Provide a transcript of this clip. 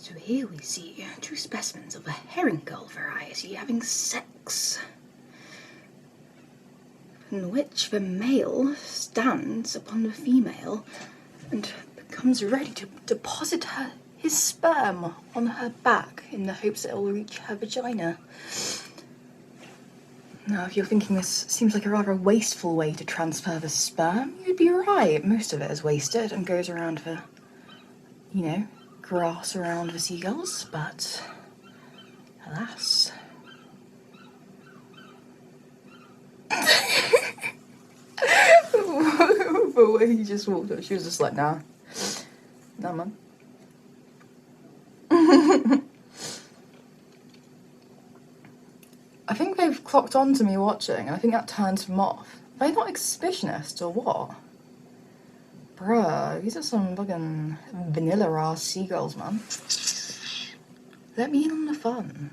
So here we see two specimens of a herring gull variety having sex, in which the male stands upon the female and becomes ready to deposit his sperm on her back in the hopes that it will reach her vagina. Now, if you're thinking this seems like a rather wasteful way to transfer the sperm, you'd be right. Most of it is wasted and goes around the, grass around the seagulls, but alas. The way he just walked up, she was just like, nah, man. I think they've clocked on to me watching, and I think that turns them off. Are they not exhibitionist or what? Bruh, these are some fucking vanilla ass seagulls, man. Let me in on the fun.